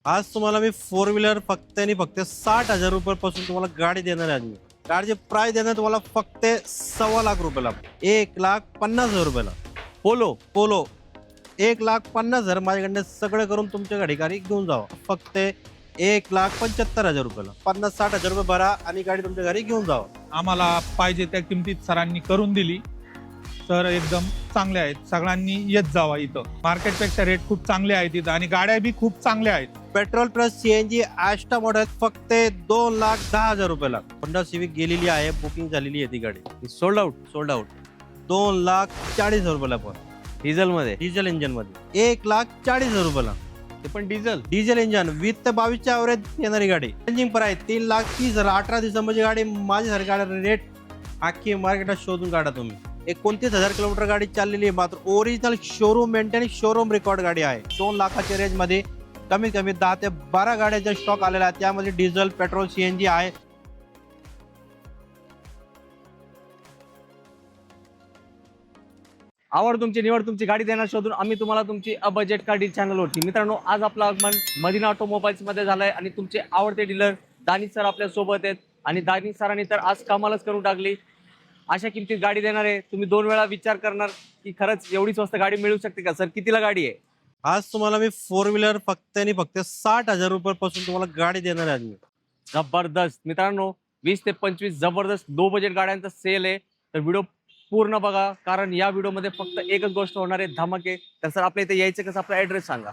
आज तुम्हाला मी four wheeler फक्त आणि फक्त 60,000 रुपयापासून तुम्हाला गाडी देणार आहे. गाडीचे प्राइस देणार तुम्हाला फक्त 1.25 लाख रुपयाला, 1,50,000 रुपयाला. पोलो पोलो 1,50,000 माझ्याकडनं सगळं करून तुमच्या गाडी घेऊन जावा. फक्त 1,75,000 रुपयाला. 50-60,000 रुपये भरा आणि गाडी तुमच्या घरी घेऊन जावा. आम्हाला पाहिजे त्या किमतीत सरांनी करून दिली. सर एकदम चांगले आहेत, सगळ्यांनी येत जावा. इथं मार्केटपेक्षा रेट खूप चांगले आहेत इथं आणि गाड्या बी खूप चांगल्या आहेत. Petrol plus CNG Asta model फक्त 2,10,000 रुपयाला. होंडा सिविक गेलेली आहे, बुकिंग झालेली आहे ती गाडी. Sold out. 2,40,000 रुपयाला. पण डिझेल मध्ये, डिझेल इंजन मध्ये 1,40,000 रुपयाला. ते पण डिझेल. डिझेल इंजन विथ 22च्या ॲव्हरेज येणारी गाडी. Engine price 3,30,000. 18 दिवसांची गाडी. माझ्यासारखी गाडी रेट अख्खी मार्केटात शोधून काढा तुम्ही. 29,000 किलोमीटर गाडी चाललेली आहे. मात्र original showroom maintain showroom record गाडी आहे. 2 लाखाच्या रेंज मध्ये कमीत कमी 10 ते 12 गाड्यांचा स्टॉक आलेला आहे. त्यामध्ये डिझेल, पेट्रोल, सीएनजी आहे. आवड तुमची, निवड तुमची, गाडी देणार शोधून आम्ही तुम्हाला तुमची अ बजेट कार डील चॅनलवरती. मित्रांनो, आज आपलं आगमन मदिना ऑटोमोबाईल्स मध्ये झालंय आणि तुमचे आवडते डीलर दानिश सर आपल्या सोबत आहेत. आणि दानिश सरांनी तर आज कमालच करून टाकली. अशा किमतीत गाडी देणार आहे. तुम्ही 2 वेळा विचार करणार की खरंच एवढी स्वस्त गाडी मिळू शकते का. सर, कितीला गाडी आहे? आज तुम्हाला मी फोर व्हीलर फक्त आणि फक्त 60,000 रुपयापासून तुम्हाला गाडी देणार आहे. जबरदस्त. मित्रांनो, 20 ते 25 जबरदस्त लो बजेट गाड्यांचा सेल आहे. तर व्हिडिओ पूर्ण बघा, कारण या व्हिडिओमध्ये फक्त एकच गोष्ट होणार आहे, धमाके. तर सर, आपल्या इथे यायचं कसं, आपला ऍड्रेस सांगा.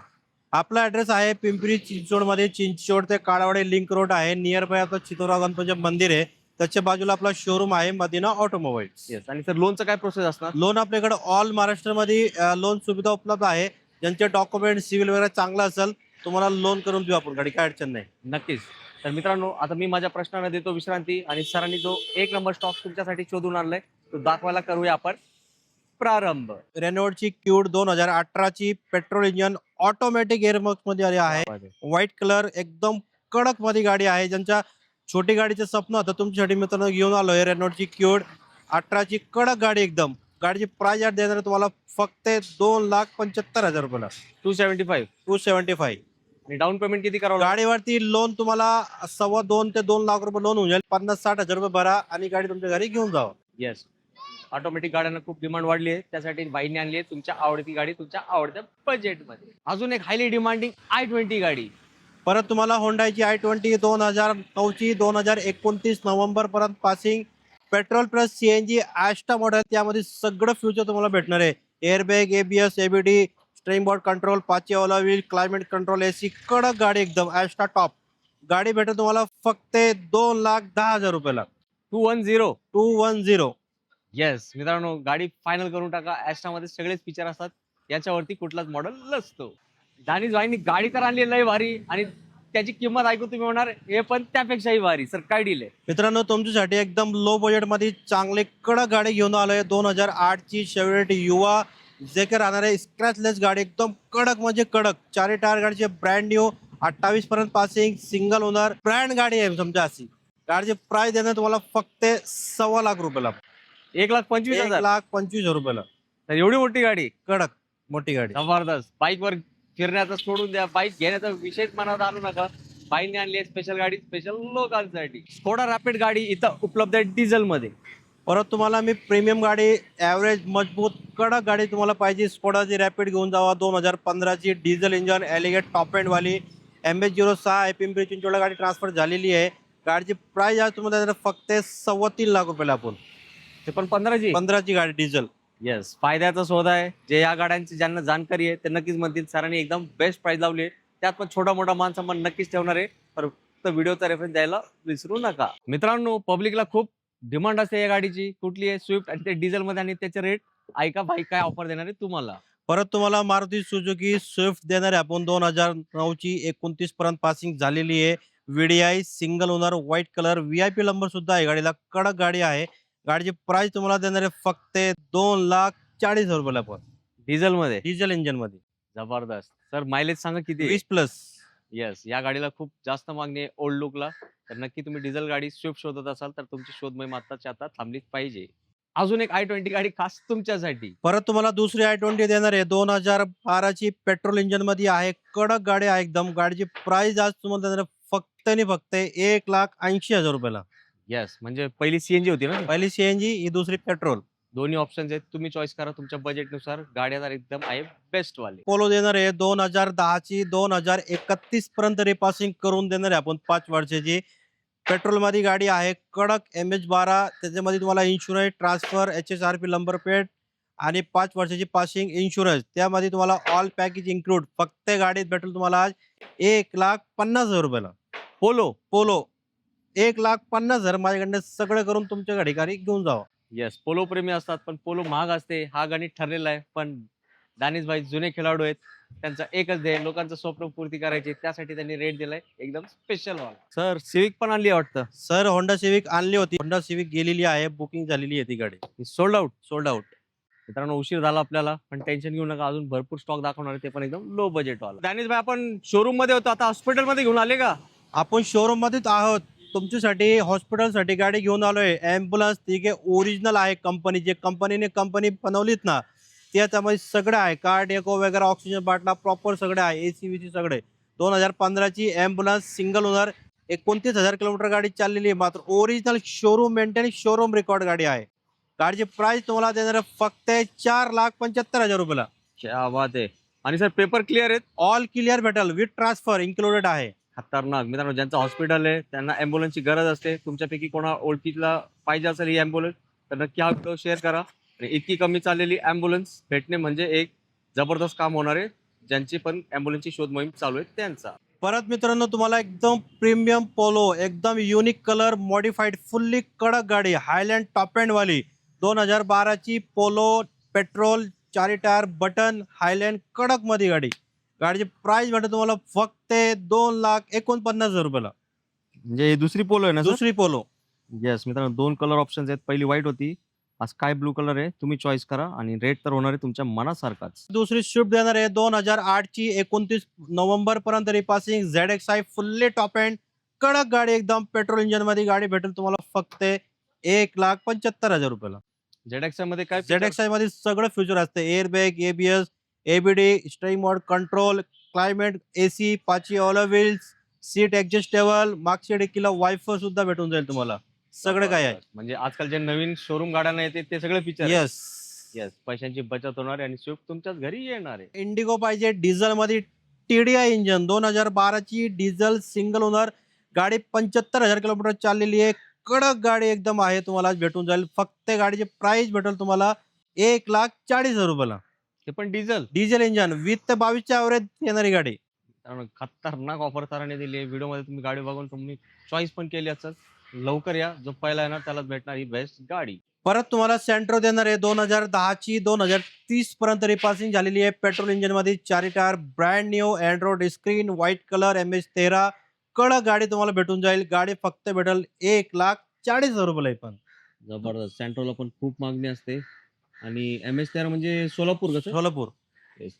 आपला ऍड्रेस आहे पिंपरी चिंचवड मध्ये. चिंचवड ते काळावाडी लिंक रोड आहे. नियर बाय आपलं चितोरा गणपती मंदिर आहे. त्याच्या बाजूला आपला शोरूम आहे मदिना ऑटोमोबाईल्स. येस. आणि सर, लोनचं काय प्रोसेस असणार? लोन आपल्याकडे ऑल महाराष्ट्रामध्ये लोन सुविधा उपलब्ध आहे. ज्यांचे डॉक्युमेंट सिव्हिल वगैरे चांगलं असेल तुम्हाला लोन करून देऊ आपण गाडी, काय अडचण नाही. नक्कीच. तर मित्रांनो, आता मी माझ्या प्रश्नाला देतो विश्रांती आणि सरांनी जो 1 नंबर स्टॉक तुमच्यासाठी शोधून आणलाय तो दाखवायला करूया आपण प्रारंभ. रेनॉल्टची cued 2018ची petrol engine automatic air box मध्ये आली आहे. व्हाईट कलर एकदम कडक मध्ये गाडी आहे. ज्यांच्या छोटी गाडीचं स्वप्न होतं तुमच्यासाठी मित्रांनो घेऊन आलोय रेनॉल्टची क्यूड 18ची कडक गाडी एकदम. गाडीची प्राइस देणार तुम्हाला फक्त 2,75,000 रुपयाला. 275. 275. आणि डाऊन पेमेंट किती करावं लागेल? गाडीवरती लोन तुम्हाला 2.25 ते 2 लाख रुपये लोन होऊन जाईल. 50-60,000 रुपये भरा आणि गाडी तुमच्या घरी घेऊन जावा. येस. ऑटोमॅटिक गाड्यांना खूप डिमांड वाढली आहे, त्यासाठी बाईने आणली आहे तुमच्या आवडती गाडी तुमच्या आवडत्या बजेटमध्ये. अजून एक हायली डिमांडिंग i20 गाडी. परत तुम्हाला होंडाची i20 2009ची 2029 नोव्हेंबर पर्यंत passing petrol plus CNG Asta model. त्यामध्ये सगळं फ्युचर तुम्हाला भेटणार आहे. Airbag, ABS, ABD, stream board control, 5 alloy wheel, climate control, AC, कडक गाडी एकदम ॲस्टा टॉप. गाडी भेटेल तुम्हाला फक्त 2,10,000 रुपयाला. 210. 210. येस. मित्रांनो, गाडी फायनल करून टाका. ॲस्टामध्ये सगळेच फीचर असतात, याच्यावरती कुठलाच मॉडेल नसतो. दानिश भाईंनी गाडी तर आणली लय भारी आणि त्याची किंमत ऐकून तुम्ही होणार हे पण त्यापेक्षाही भारी. सर, काय डील आहे? मित्रांनो, तुमच्यासाठी एकदम लो बजेट मध्ये चांगले कडक गाडी घेऊन आलोय. 2008ची शेवरेट युवा जे काही राहणार आहे स्क्रॅचलेस गाडी एकदम कडक म्हणजे कडक. 4 टायर गाडीचे ब्रँड न्यू 28 पर्यंत पासिंग सिंगल ओनर ब्रँड गाडी आहे समजा अशी. गाडीचे प्राइस देणार तुम्हाला फक्त 1.25 लाख रुपयाला. 1,25,000. 1,25,000 रुपयाला. तर एवढी मोठी गाडी, कडक मोठी गाडी. जबरदस्त. बाईकवर फिरण्याचा सोडून द्या, बाईक घेण्याचा विषयच मनात आणू नका. बाईकने आणली आहे स्पेशल गाडी, स्पेशल लोकांसाठी. स्कोडा रॅपिड गाडी इथं उपलब्ध आहे डिझेल मध्ये. परत तुम्हाला मी प्रीमियम गाडी ॲव्हरेज मजबूत कडक गाडी तुम्हाला पाहिजे स्कोडाची रॅपिड घेऊन जावा. 2015ची डिझेल इंजन एलिगेट टॉप एंड वाली MH06 आहे. पिंपरी चिंचवड गाडी ट्रान्सफर झालेली आहे. गाडीची प्राइस आज तुम्हाला देणार फक्त 3.25 लाख रुपयाला. आपण ते पण 15ची गाडी डिझेल. येस. फायद्याचा सौदा आहे. जे या गाड्यांची ज्यांना जाणकारी आहे ते नक्कीच म्हणतील सरांनी एकदम बेस्ट प्राइस लावली आहे. त्यात पण छोटा मोठा मान सन्मान नक्कीच ठेवणार आहे. फक्त व्हिडिओचा रेफरन्स द्यायला विसरू नका. मित्रांनो, पब्लिकला खूप डिमांड असते या गाडीची. कुठली आहे? स्विफ्ट. आणि ते डिझेल मध्ये आणि त्याचे रेट ऐका भाई काय ऑफर देणार आहे तुम्हाला. परत तुम्हाला मारुती सुझुकी स्विफ्ट देणार आहे आपण. 2009ची 29 पर्यंत पासिंग झालेली आहे. VDI single owner white colour VIP number सुद्धा आहे गाडीला. कडक गाडी आहे. गाडीची प्राइस तुम्हाला देणार आहे फक्त 2,40,000 रुपयाला. पण डिझेल मध्ये, डिझेल इंजन मध्ये. जबरदस्त. सर, मायलेज सांगा किती? 20+. येस. या गाडीला खूप जास्त मागणी आहे ओल्ड लुकला. तर नक्की तुम्ही डिझेल गाडी स्विफ्ट शोधत असाल तर तुमची शोध मोहीम आताच्या आता थांबलीच पाहिजे. अजून एक i20 गाडी खास तुमच्यासाठी. परत तुम्हाला दुसरी i20 देणार आहे 2012ची पेट्रोल इंजिन मध्ये आहे. कडक गाडी आहे एकदम. गाडीची प्राइस आज तुम्हाला देणार आहे फक्त आणि फक्त 1,80,000 रुपयाला. येस, म्हणजे पहिली सीएनजी होती ना ती? पहिली सीएनजी, ही दुसरी पेट्रोल. दोन्ही ऑप्शन्स आहेत, तुम्ही चॉईस करा तुमच्या बजेटनुसार. गाड्या तर एकदम आहे बेस्ट वाले. पोलो देणार आहे 2010ची 2031 पर्यंत रिपासिंग करून देणार आहे आपण 5 वर्षाची. पेट्रोल मध्ये गाडी आहे. कडक MH12, त्याच्यामध्ये तुम्हाला insurance, transfer, HSRP number plate आणि 5 वर्षाची पासिंग इन्शुरन्स. त्यामध्ये तुम्हाला ऑल पॅकेज इन्क्लूड. फक्त गाडीत भेटेल तुम्हाला आज 1,50,000 रुपयाला. पोलो. पोलो 1,50,000 माझ्याकडनं सगळं करून तुमच्या गाडी घेऊन जावा. येस, पोलो प्रेमी असतात पण पोलो महाग असते, हा गणित ठरलेला आहे. पण दानिश भाई जुने खेळाडू आहेत, त्यांचा एकच ध्येय लोकांचं स्वप्न पूर्ती करायची. त्यासाठी त्यांनी रेट दिलाय एकदम स्पेशल वाला. सर सिविक पण आणली वाटतं? सर होंडा सिविक आणली होती. होंडा सिविक गेलेली आहे, बुकिंग झालेली आहे ती गाडी. Sold out. Sold out. मित्रांनो उशीर झाला आपल्याला, पण टेन्शन घेऊ नका, अजून भरपूर स्टॉक दाखवणार आहे, ते पण एकदम लो बजेट वाला. दानिश भाई आपण शोरूम मध्ये होतो, आता हॉस्पिटल मध्ये घेऊन आले का? आपण शोरूम मध्येच आहोत. तुमच्यासाठी हॉस्पिटलसाठी गाडी घेऊन आलोय. ॲम्ब्युलन्स ठीक आहे, ओरिजिनल आहे. कंपनी बनवलीत ना, त्याच्यामध्ये सगळं आहे. कार्ड एको वगैरे, ऑक्सिजन बाटला प्रॉपर सगळे आहे. AC सगळे. 2015ची ॲम्ब्युलन्स, सिंगल ओनर, 29,000 किलोमीटर गाडी चाललेली आहे. मात्र original showroom maintain, showroom record गाडी आहे. गाडीची प्राइस तुम्हाला देणार आहे फक्त 4,75,000 रुपयाला. क्या बात आहे. आणि सर पेपर क्लिअर आहेत? ऑल क्लिअर भेटेल, विथ ट्रान्सफर इन्क्लुडेड आहे. खतरनाक. मित्रांनो ज्यांचं हॉस्पिटल आहे त्यांना ॲम्ब्युलन्सची गरज असते. तुमच्यापैकी कोणा ओळखीला पाहिजे असेल ही ॲम्ब्युलन्स तर नक्की हा व्हिडिओ शेअर करा. आणि इतकी कमी चाललेली ॲम्ब्युलन्स भेटणे म्हणजे एक जबरदस्त काम होणार आहे. ज्यांची पण ॲम्ब्युलन्सची शोध मोहीम चालू आहे त्यांचा. परत मित्रांनो तुम्हाला एकदम प्रीमियम पोलो, एकदम युनिक कलर, मॉडिफाईड, फुल्ली कडक गाडी, हायलँड टॉप एंड वाली 2012ची Polo petrol, 4 tyre, button, Highline कडक मध्ये गाडी. गाडीची प्राइस भेटेल तुम्हाला फक्त 2,49,000 रुपयाला. म्हणजे ही दुसरी पोलो आहे ना? दुसरी पोलो. येस मित्रांनो, 2 कलर ऑप्शन्स आहेत. पहिली व्हाईट होती, हा स्काय ब्लू कलर आहे. तुम्ही चॉईस करा आणि रेट तर होणार आहे तुमच्या मनासारखाच. दुसरी स्विफ्ट देणार आहे 2008ची, 29 नोव्हेंबर पर्यंत repassing, ZXi fully top end कडक गाडी, एकदम पेट्रोल इंजिन मध्ये गाडी भेटेल तुम्हाला फक्त 1,75,000 रुपयाला. ZXi मध्ये काय? ZXi मध्ये सगळं फ्युचर असते. Airbag, ABS, ABD, steering mode control, climate, AC, 5 alloy wheels, seat adjustable, मागच्या डिक्कीला वायफर सुद्धा भेटून जाईल तुम्हाला. सगळं काय आहे. म्हणजे आजकाल जे नवीन शोरूम गाड्यांना येते ते सगळे फीचर. येस. येस, पैशांची बचत होणार आहे आणि स्विफ्ट तुमच्याच घरी येणार आहे. इंडिगो पाहिजे डिझेल मध्ये, TDI इंजन, 2012ची डिझेल, सिंगल ओनर गाडी, 75,000 किलोमीटर चाललेली आहे. कडक गाडी एकदम आहे, तुम्हाला भेटून जाईल. फक्त गाडीची प्राइस भेटेल तुम्हाला 1,40,000 रुपयाला. ते पण डिझेल इंजन विथ 22च्या ॲव्हरेज येणारी गाडी. खतरनाक ऑफर सरांनी दिली आहे. व्हिडिओ मध्ये तुम्ही गाडी बघून तुम्ही चॉईस पण केली असेल. लवकर या, जो पहिला येणार त्यालाच भेटणार ही बेस्ट गाडी. परत तुम्हाला सेंट्रो देणार आहे 2010ची, 2030 पर्यंत रिपासिंग झालेली आहे. पेट्रोल इंजिन मध्ये, 4 tyre, brand new, Android screen, white colour, MH13 कडक गाडी तुम्हाला भेटून जाईल. गाडी फक्त भेटेल 1,40,000 रुपयाला. पण जबरदस्त. सेंट्रोला पण खूप मागणी असते. आणि MH13 म्हणजे सोलापूर कसं? सोलापूर.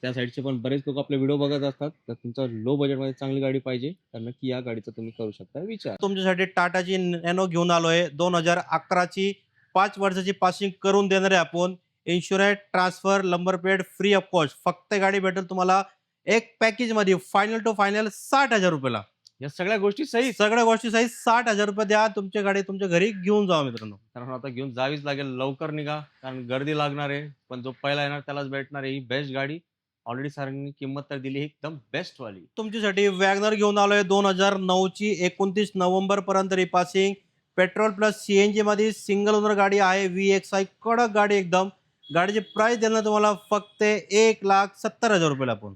त्या साईडचे पण बरेच लोक आपले व्हिडिओ बघत असतात. तर तुमचा लो बजेटमध्ये चांगली गाडी पाहिजे तर नक्की या गाडीचा तुम्ही करू शकता विचार. तुमच्यासाठी टाटाची नॅनो घेऊन आलोय. 2011ची, 5 वर्षाची पासिंग करून देणार आहे आपण. Insurance, transfer, number plate free of cost. फक्त गाडी भेटेल तुम्हाला एक पॅकेज मध्ये, फायनल टू फायनल 60,000 रुपयाला. या सगळ्या गोष्टी सहित? सगळ्या गोष्टी सहित 60,000 रुपये द्या. तुमच्या गाडी तुमच्या घरी घेऊन जावा मित्रांनो. कारण आता घेऊन जावीच लागेल. लवकर निघा, कारण गर्दी लागणार आहे. पण जो पहिला येणार त्यालाच भेटणार आहे ही बेस्ट गाडी. ऑलरेडी सरांनी किंमत तर दिली, एकदम बेस्ट वाली. तुमच्यासाठी वॅगनर घेऊन आलोय 2009ची, 29 नोव्हेंबर पर्यंत रिपासिंग, पेट्रोल प्लस CNG मध्ये, सिंगल ओनर गाडी आहे. VXi कडक गाडी एकदम. गाडीची प्राइस देणार तुम्हाला फक्त 1,70,000 रुपयाला आपण.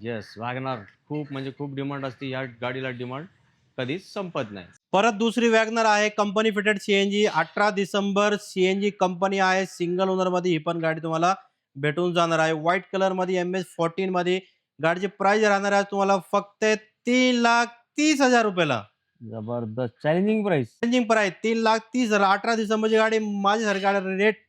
येस, वॅगनर खूप म्हणजे खूप डिमांड असते. या गाडीला डिमांड कधीच संपत नाही. परत दुसरी वॅगनर आहे company fitted CNG, 18 December CNG company आहे. सिंगल ओनर मध्ये ही पण गाडी तुम्हाला भेटून जाणार आहे. व्हाईट कलर मध्ये, MH14 मध्ये. गाडीची प्राइस राहणार आहे तुम्हाला फक्त 3,30,000 रुपयाला. जबरदस्त चॅलेंजिंग प्राइस. Changing price 3,30,000. 18 डिसेंबरची गाडी. माझ्यासारखी गाडी रेट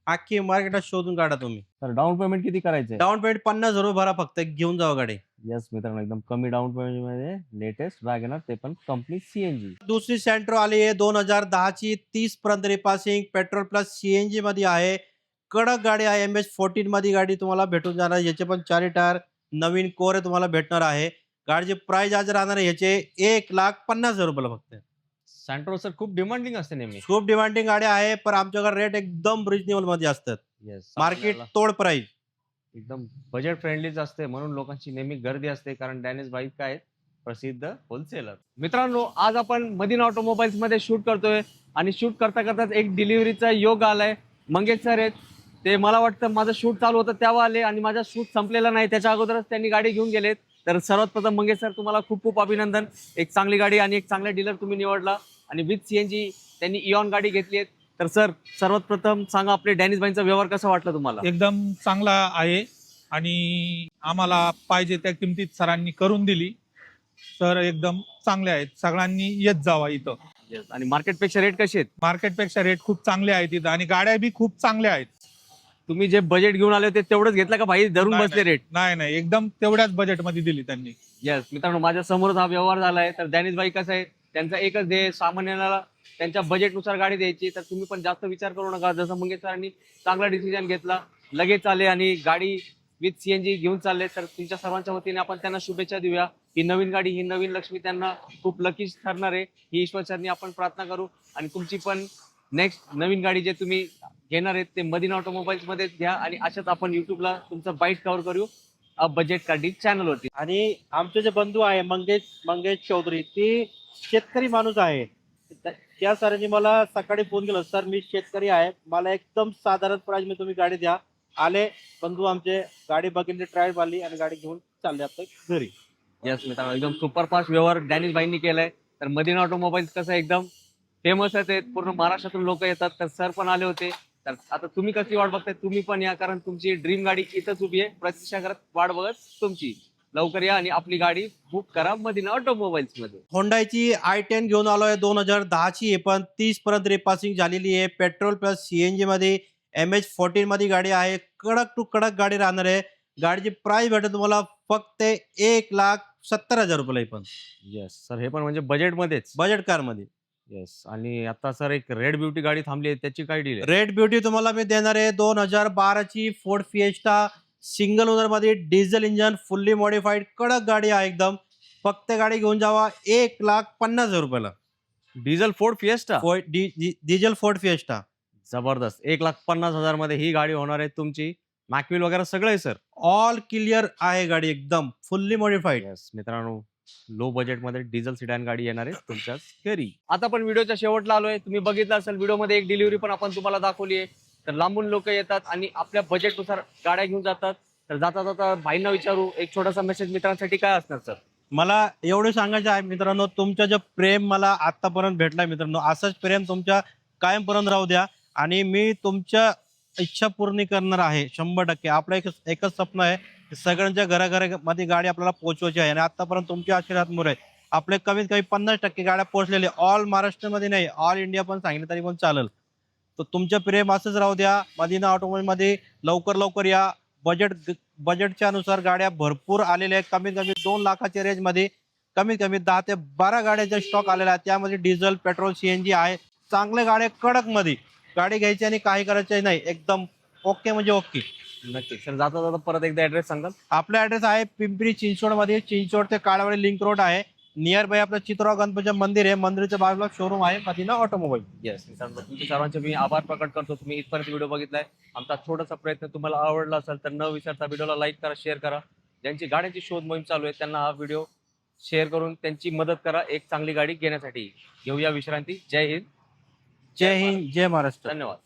अख्खी मार्केटात शोधून काढा तुम्ही. तर डाऊन पेमेंट किती करायचंय? डाऊन पेमेंट 50,000 भरा फक्त, घेऊन जावा गाडी. येस मित्रांनो, एकदम कमी डाऊन पेमेंट मध्ये लेटेस्ट वॅगनर, ते पण कंपनी सीएनजी. दुसरी सेंट्रो आली आहे 2010 ची, 30 पर्यंत रिपासिंग, पेट्रोल प्लस सीएनजी मध्ये आहे. कडक गाडी आहे. MH14 मध्ये गाडी तुम्हाला भेटून जाणार. याचे पण 4 टायर नवीन कोर तुम्हाला भेटणार आहे. गाडीची प्राइस आज राहणार आहे याचे 1,50,000 रुपयाला फक्त. सँट्रो सर खूप डिमांडिंग असते नेहमी. खूप डिमांडिंग गाडी आहे, पण आमच्याकडे रेट एकदम रिजनेबल मध्ये असतात. येस, मार्केट तोड प्राइस. एकदम बजेट फ्रेंडलीच असते, म्हणून लोकांची नेहमी गर्दी असते, कारण डॅनिश बाईक काय प्रसिद्ध होलसेलर. मित्रांनो, आज आपण मदीना ऑटोमोबाईल्स मध्ये शूट करतोय आणि शूट करता करताच एक डिलिव्हरीचा योग आलाय. मंगेश सर आहेत ते, मला वाटतं माझं शूट चालू होतं तेव्हा आले आणि माझा शूट संपलेला नाही, त्याच्या अगोदरच त्यांनी गाडी घेऊन गेलेत. तर सर्वात प्रथम मंगेश सर, तुम्हाला खूप खूप अभिनंदन. एक चांगली गाडी आणि एक चांगला डीलर तुम्ही निवडला आणि विथ सीएनजी त्यांनी इऑन गाडी घेतली आहे. तर सर, सर्वात प्रथम सांगा, आपले डॅनिश बाईंचा व्यवहार कसा वाटला तुम्हाला? एकदम चांगला आहे आणि आम्हाला पाहिजे त्या किमतीत सरांनी करून दिली. सर एकदम चांगले आहेत, सगळ्यांनी येत जावा इथं. आणि मार्केटपेक्षा रेट कसे आहेत? मार्केटपेक्षा रेट खूप चांगले आहेत इथं आणि गाड्या बी खूप चांगल्या आहेत. तुम्ही जे बजेट घेऊन आले होते तेवढंच घेतलं का भाई, धरून नाही, बसले रेट? नाही, एकदम तेवढ्याच बजेटमध्ये दिली त्यांनी. येस मित्रांनो, माझ्या समोरच हा व्यवहार झालाय. तर डॅनिश बाई कसं आहे, त्यांचा एकच ध्येय, सामान्याला त्यांच्या बजेटनुसार गाडी द्यायची. तर तुम्ही पण जास्त विचार करू नका. जसं मंगेश सरांनी चांगला डिसिजन घेतला, लगेच आले आणि गाडी विथ सीएनजी घेऊन चालले. तर तुमच्या सर्वांच्या वतीने आपण त्यांना शुभेच्छा देऊया. ही नवीन गाडी, ही नवीन लक्ष्मी त्यांना खूप लकी ठरणार आहे, ही ईश्वरचरणी आपण प्रार्थना करू. आणि तुमची पण नेक्स्ट नवीन गाडी जे तुम्ही घेणार आहेत ते मदीना ऑटोमोबाईल्स मध्ये घ्या. आणि अशाच आपण युट्यूबला तुमचं बाईट कव्हर करू बजेट कार्डी चॅनलवरती. आणि आमचे जे बंधू आहे मंगेश चौधरी, ते शेतकरी माणूस आहे. त्या सरांनी मला सकाळी फोन केला, सर मी शेतकरी आहे, मला एकदम साधारण प्राइस में तुम्ही गाडी द्या. आले बंधू आमचे, गाडी बघितली, ट्रायल मारली आणि गाडी घेऊन चालले आता घरी. यस मित्रांनो, एकदम सुपरफास्ट व्यवहार डॅनिश बाईंनी केलाय. तर मदीना ऑटोमोबाईल्स कसं एकदम फेमस आहे, पूर्ण महाराष्ट्रातून लोक येतात. तर सर पण आले होते. तर आता तुम्ही कसली वाट बघताय, तुम्ही पण या, कारण तुमची ड्रीम गाडी इथंच उभी आहे. प्रतीक्षा करत वाट बघत तुमची. लवकर या आणि आपली गाडी बुक करा मदीना ऑटोमोबाईल्स मध्ये. होंडाची i10 घेऊन आलोय 2010 ची आहे, पण 30 पर्यंत रिपासिंग झालेली आहे. पेट्रोल प्लस सीएनजी मध्ये, MH14 मध्ये गाडी आहे. कडक टू कडक गाडी राहणार आहे. गाडीची प्राइस भेटेल तुम्हाला फक्त 1,70,000 रुपयाला. पण येस सर, हे पण म्हणजे बजेट मध्येच, बजेट कार मध्ये. येस. आणि आता सर एक रेड ब्युटी गाडी थांबली आहे, त्याची काय डील आहे? रेड ब्युटी तुम्हाला मी देणार आहे 2012 ची फोर्ड फिएस्टा, सिंगल ओनर मध्ये, डिझेल इंजन, फुल्ली मॉडिफाईड, कडक गाडी आहे एकदम. फक्त गाडी घेऊन जावा 1,50,000 रुपयाला. Diesel Ford fiesta, diesel Ford fiesta. जबरदस्त. 1,50,000 मध्ये ही गाडी होणार आहे तुमची. मॅकविल वगैरे सगळं आहे सर. ऑल क्लिअर आहे गाडी, एकदम फुल्ली मॉडिफाईड. येस मित्रांनो, लो बजेट मध्ये डिझेल सिडॅन गाडी येणार आहे तुमच्याच घरी. आता पण व्हिडिओच्या शेवटला आलोय. तुम्ही बघितलं असेल व्हिडिओमध्ये एक डिलिव्हरी पण आपण तुम्हाला दाखवली आहे. तर लांबून लोक येतात आणि आपल्या बजेटनुसार गाड्या घेऊन जातात. तर जाता जाता भाईंना विचारू, एक छोटासा मेसेज मित्रांसाठी काय असणार सर? मला एवढे सांगायचं आहे मित्रांनो, तुमचं जे प्रेम मला आतापर्यंत भेटलाय मित्रांनो, असंच प्रेम तुमच्या कायमपर्यंत राहू द्या. आणि मी तुमच्या इच्छा पूर्ण करणार आहे 100%. आपलं एकच स्वप्न आहे, सगळ्यांच्या घराघरामध्ये गाडी आपल्याला पोहोचवायची आहे. आणि आतापर्यंत तुमच्या आशीर्वादामुळे आपले कमीत कमी 50% गाड्या पोहोचलेल्या. ऑल महाराष्ट्रामध्ये नाही, ऑल इंडिया पण सांगितलं तरी पण चालेल. तर तुमचं प्रेम असंच राहू द्या. मदीना ऑटोमोबाईल मध्ये लवकर या. बजेटच्या अनुसार गाड्या भरपूर आलेल्या आहेत. कमीत कमी 2 लाखाच्या रेंज मध्ये कमीत कमी 10 ते 12 गाड्यांचा स्टॉक आलेला आहे. त्यामध्ये डिझेल, पेट्रोल, सीएनजी आहे. चांगल्या गाड्या कडक मध्ये गाडी घ्यायची आणि काही करायचं नाही, एकदम ओके म्हणजे ओके. नक्की सर. जाता जाता परत एकदा ऍड्रेस सांगाल? आपला ऍड्रेस आहे पिंपरी चिंचवड मध्ये, चिंचवड ते काळावाडी लिंक रोड आहे. नियर बाय आपलं चित्रराव गणपतीचं मंदिर आहे. मंदिराच्या बाजूला शोरूम आहे मदीना ऑटोमोबाईल. येस मित्रांनो, तुमच्या सर्वांचे मी आभार प्रकट करतो. तुम्ही इथपर्यंत व्हिडिओ बघितलाय. आमचा छोटासा प्रयत्न तुम्हाला आवडला असेल तर न विसरता व्हिडिओला लाईक करा, शेअर करा. ज्यांची गाड्यांची शोध मोहीम चालू आहे त्यांना हा व्हिडिओ शेअर करून त्यांची मदत करा एक चांगली गाडी घेण्यासाठी. घेऊया विश्रांती. जय हिंद, जय हिंद, जय महाराष्ट्र. धन्यवाद.